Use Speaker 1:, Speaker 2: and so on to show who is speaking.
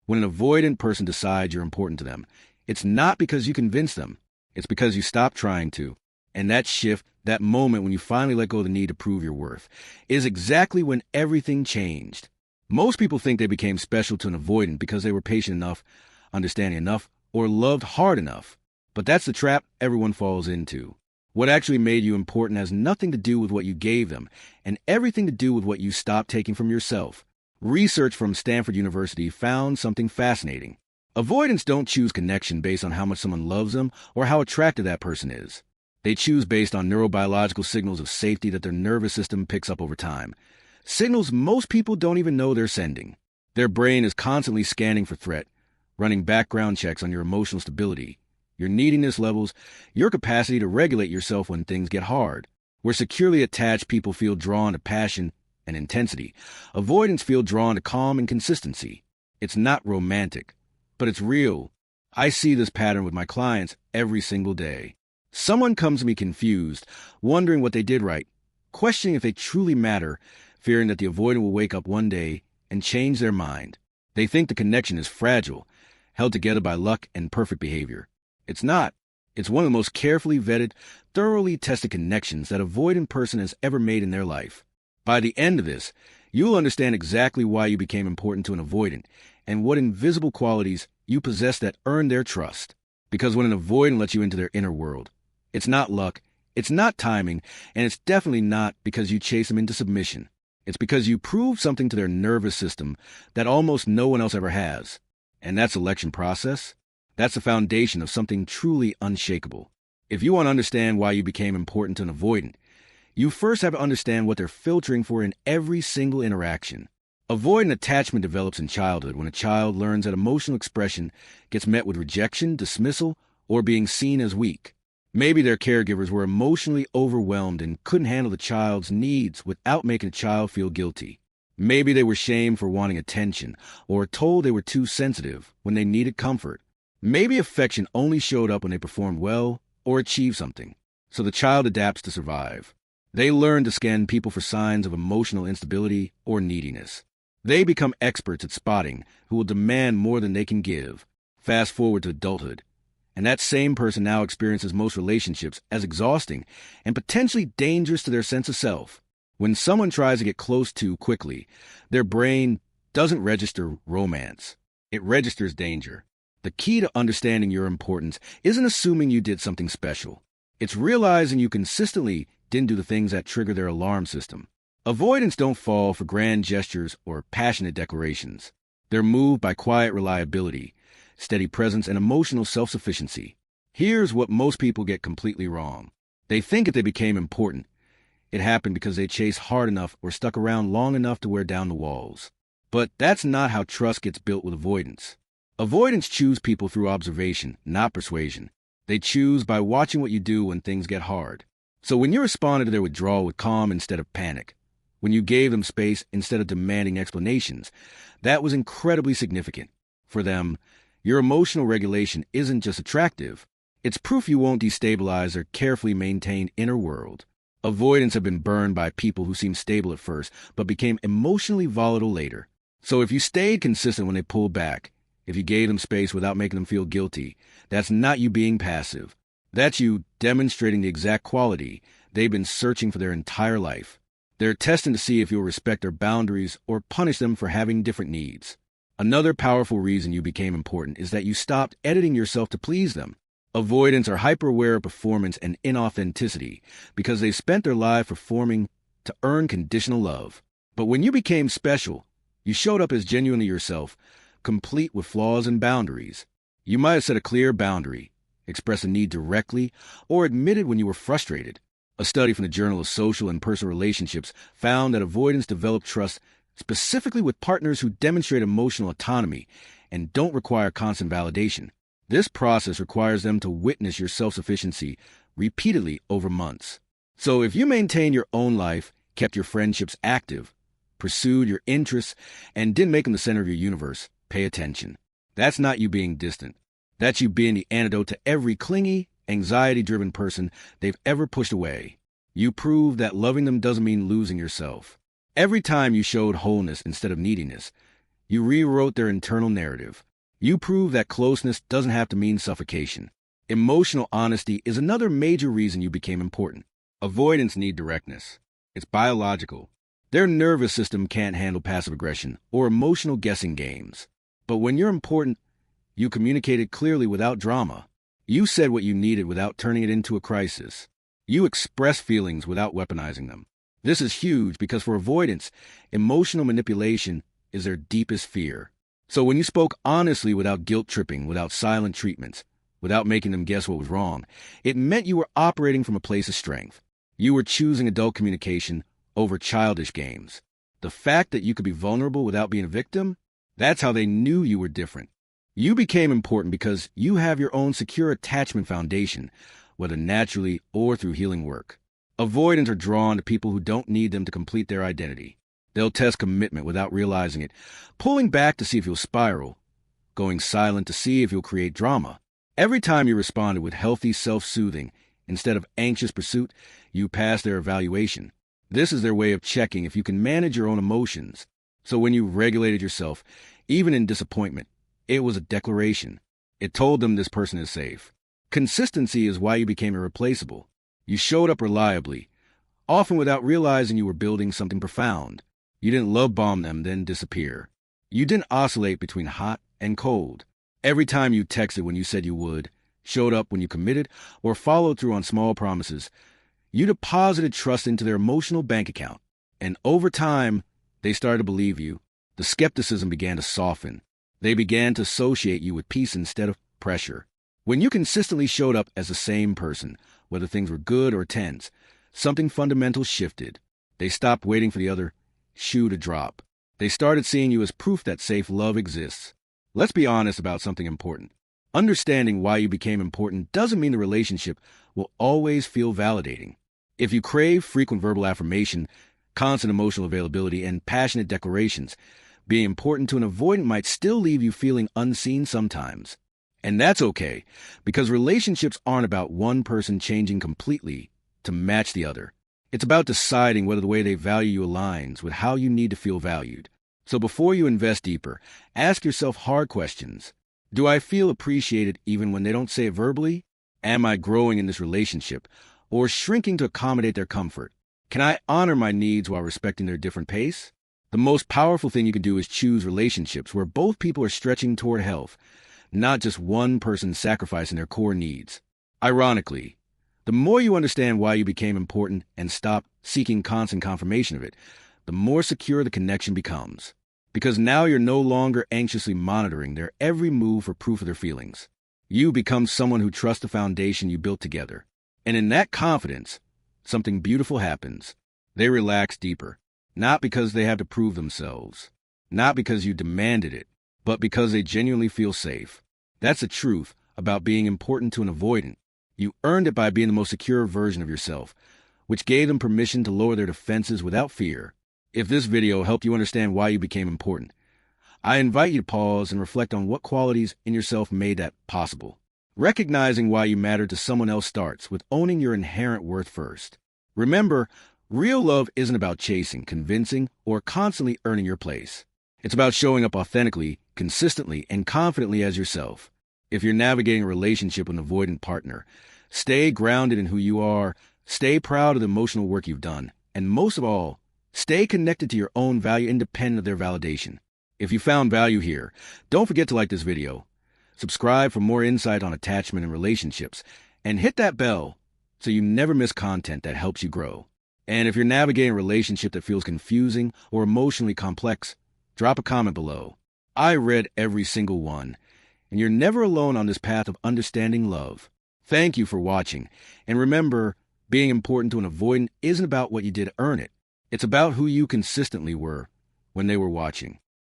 Speaker 1: When an avoidant person decides you're important to them, it's not because you convince them. It's because you stop trying to. And that shift, that moment when you finally let go of the need to prove your worth, is exactly when everything changed. Most people think they became special to an avoidant because they were patient enough, understanding enough, or loved hard enough. But that's the trap everyone falls into. What actually made you important has nothing to do with what you gave them, and everything to do with what you stopped taking from yourself. Research from Stanford University found something fascinating. Avoidants don't choose connection based on how much someone loves them or how attractive that person is. They choose based on neurobiological signals of safety that their nervous system picks up over time. Signals most people don't even know they're sending. Their brain is constantly scanning for threat, running background checks on your emotional stability, your neediness levels, your capacity to regulate yourself when things get hard. Where securely attached people feel drawn to passion and intensity, avoidants feel drawn to calm and consistency. It's not romantic, but it's real. I see this pattern with my clients every single day. Someone comes to me confused, wondering what they did right, questioning if they truly matter, fearing that the avoidant will wake up one day and change their mind. They think the connection is fragile, held together by luck and perfect behavior. It's not. It's one of the most carefully vetted, thoroughly tested connections that avoidant person has ever made in their life. By the end of this, you'll understand exactly why you became important to an avoidant and what invisible qualities you possess that earn their trust. Because when an avoidant lets you into their inner world, it's not luck, it's not timing, and it's definitely not because you chase them into submission. It's because you prove something to their nervous system that almost no one else ever has. And that selection process, that's the foundation of something truly unshakable. If you want to understand why you became important to an avoidant, you first have to understand what they're filtering for in every single interaction. Avoidant attachment develops in childhood when a child learns that emotional expression gets met with rejection, dismissal, or being seen as weak. Maybe their caregivers were emotionally overwhelmed and couldn't handle the child's needs without making the child feel guilty. Maybe they were shamed for wanting attention or told they were too sensitive when they needed comfort. Maybe affection only showed up when they performed well or achieved something, so the child adapts to survive. They learn to scan people for signs of emotional instability or neediness. They become experts at spotting who will demand more than they can give. Fast forward to adulthood, and that same person now experiences most relationships as exhausting and potentially dangerous to their sense of self. When someone tries to get close too quickly, their brain doesn't register romance. It registers danger. The key to understanding your importance isn't assuming you did something special. It's realizing you consistently didn't do the things that trigger their alarm system. Avoidants don't fall for grand gestures or passionate declarations. They're moved by quiet reliability, steady presence, and emotional self-sufficiency. Here's what most people get completely wrong. They think if they became important, it happened because they chased hard enough or stuck around long enough to wear down the walls. But that's not how trust gets built with avoidants. Avoidants choose people through observation, not persuasion. They choose by watching what you do when things get hard. So when you responded to their withdrawal with calm instead of panic, when you gave them space instead of demanding explanations, that was incredibly significant. For them, your emotional regulation isn't just attractive, it's proof you won't destabilize their carefully maintained inner world. Avoidants have been burned by people who seemed stable at first, but became emotionally volatile later. So if you stayed consistent when they pulled back, if you gave them space without making them feel guilty, that's not you being passive. That's you demonstrating the exact quality they've been searching for their entire life. They're testing to see if you'll respect their boundaries or punish them for having different needs. Another powerful reason you became important is that you stopped editing yourself to please them. Avoidants are hyper-aware of performance and inauthenticity because they spent their life performing to earn conditional love. But when you became special, you showed up as genuinely yourself, complete with flaws and boundaries. You might have set a clear boundary, expressed a need directly, or admitted when you were frustrated. A study from the Journal of Social and Personal Relationships found that avoidants develop trust specifically with partners who demonstrate emotional autonomy and don't require constant validation. This process requires them to witness your self-sufficiency repeatedly over months. So if you maintain your own life, kept your friendships active, pursued your interests, and didn't make them the center of your universe, pay attention. That's not you being distant. That's you being the antidote to every clingy, anxiety-driven person they've ever pushed away. You prove that loving them doesn't mean losing yourself. Every time you showed wholeness instead of neediness, You rewrote their internal narrative. You proved that closeness doesn't have to mean suffocation. Emotional honesty is another major reason you became important. Avoidants need directness. It's biological. Their nervous system can't handle passive aggression or emotional guessing games. But when you're important, you communicated clearly without drama. You said what you needed without turning it into a crisis. You expressed feelings without weaponizing them. This is huge because for avoidants, emotional manipulation is their deepest fear. So when you spoke honestly without guilt-tripping, without silent treatments, without making them guess what was wrong, it meant you were operating from a place of strength. You were choosing adult communication over childish games. The fact that you could be vulnerable without being a victim, that's how they knew you were different. You became important because you have your own secure attachment foundation, whether naturally or through healing work. Avoidants are drawn to people who don't need them to complete their identity. They'll test commitment without realizing it, pulling back to see if you'll spiral, going silent to see if you'll create drama. Every time you responded with healthy self-soothing instead of anxious pursuit, you passed their evaluation. This is their way of checking if you can manage your own emotions. So when you regulated yourself, even in disappointment, it was a declaration. It told them this person is safe. Consistency is why you became irreplaceable. You showed up reliably, often without realizing you were building something profound. You didn't love bomb them, then disappear. You didn't oscillate between hot and cold. Every time you texted when you said you would, showed up when you committed, or followed through on small promises, you deposited trust into their emotional bank account. And over time, they started to believe you. The skepticism began to soften. They began to associate you with peace instead of pressure. When you consistently showed up as the same person, whether things were good or tense, something fundamental shifted. They stopped waiting for the other shoe to drop. They started seeing you as proof that safe love exists. Let's be honest about something important. Understanding why you became important doesn't mean the relationship will always feel validating. If you crave frequent verbal affirmation, constant emotional availability, and passionate declarations, being important to an avoidant might still leave you feeling unseen sometimes. And that's okay, because relationships aren't about one person changing completely to match the other. It's about deciding whether the way they value you aligns with how you need to feel valued. So before you invest deeper, ask yourself hard questions. Do I feel appreciated even when they don't say it verbally? Am I growing in this relationship or shrinking to accommodate their comfort? Can I honor my needs while respecting their different pace? The most powerful thing you can do is choose relationships where both people are stretching toward health, not just one person sacrificing their core needs. Ironically, the more you understand why you became important and stop seeking constant confirmation of it, the more secure the connection becomes. Because now you're no longer anxiously monitoring their every move for proof of their feelings. You become someone who trusts the foundation you built together. And in that confidence, something beautiful happens. They relax deeper, not because they have to prove themselves, not because you demanded it, but because they genuinely feel safe. That's the truth about being important to an avoidant. You earned it by being the most secure version of yourself, which gave them permission to lower their defenses without fear. If this video helped you understand why you became important, I invite you to pause and reflect on what qualities in yourself made that possible. Recognizing why you matter to someone else starts with owning your inherent worth first. Remember, real love isn't about chasing, convincing, or constantly earning your place. It's about showing up authentically, consistently, and confidently as yourself. If you're navigating a relationship with an avoidant partner, stay grounded in who you are, stay proud of the emotional work you've done, and most of all, stay connected to your own value independent of their validation. If you found value here, don't forget to like this video, subscribe for more insight on attachment and relationships, and hit that bell so you never miss content that helps you grow. And if you're navigating a relationship that feels confusing or emotionally complex, drop a comment below. I read every single one, and you're never alone on this path of understanding love. Thank you for watching, and remember, being important to an avoidant isn't about what you did to earn it. It's about who you consistently were when they were watching.